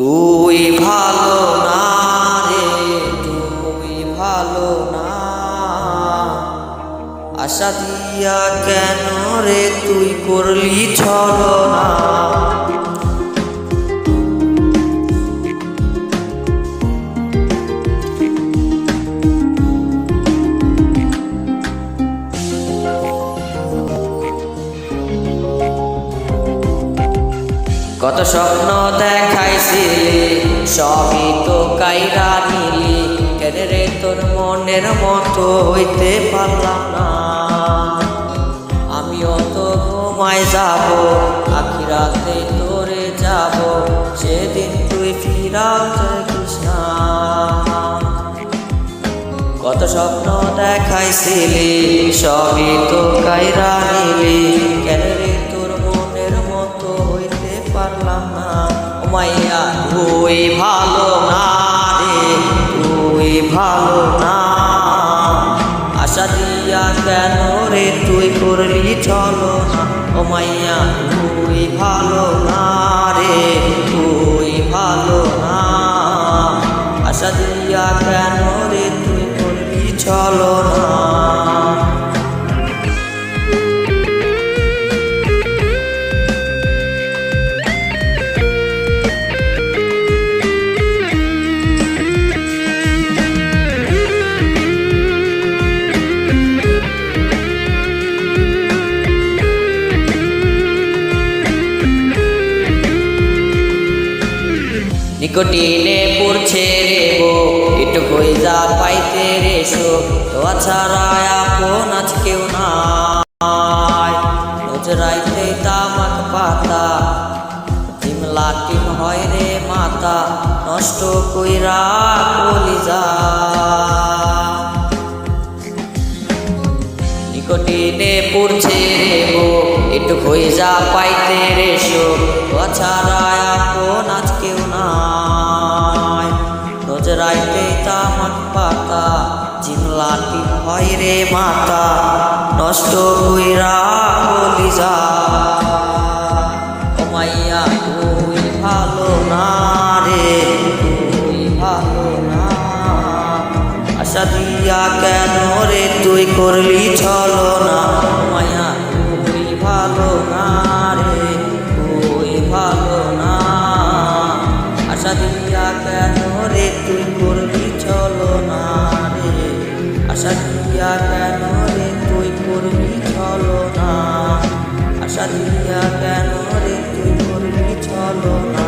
তুই ভালো না রে, তুই ভালো না। আশা দিয়া কেন রে তুই করলি ছলনা। কত স্বপ্ন দেখাইছিলি, সবই তো কাইরা নিলি। কেন রে তোর মনের মতো হইতে পারলাম না। আমিও তো ঘুমায় যাব, আখিরাতে তোরে যাব, সেদিন তুই ফিরাতে দেখিস না। কত স্বপ্ন দেখাইছিলি, সবই তো কাইরা নিলি। কেন রে তোর মনের মতো হইতে পারলাম না। ও মাইয়া তুই ভালো না রে, তুই ভালো না। আশা দিয়া কেন রে তুই করলি ছলনা। ও মাইয়া তুই ভালো না রে, তুই ভালো না। আশা দিয়া কেন রে তুই করলি ছলনা। নিকটিনে পড়ছে রে গো, একটু হয়ে যা পাইতে রে শো। তোয়া ছাড়া আপন আজ কেউ নাই। রোজ রাইতে তামাক পাতা, টিমলা টিম হয় রে মাতা, নষ্ট কইরা কলিজা। নিকটিনে পড়ছে রে গো, একটু হয়ে যা পাইতে রে শো। তোয়া ছাড়া আপন আজ কেউ নাই। রোজ রাইতে তামাক পাতা, জিমলা টিম হয় রে মাতা, নষ্ট কইরা কলিজা। ও মাইয়া তুই ভালো না রে, তুই ভালো না। আশা দিয়া কেন রে তুই করলি ছলনা। ও মাইয়া তুই ভালো না রে, তুই ভালো না। আশা দিয়া কেন রে তুই করলি ছলনা রে। আশা দিয়া কেন রে তুই করলি ছলনা। আশা দিয়া কেন রে তুই করলি ছলনা।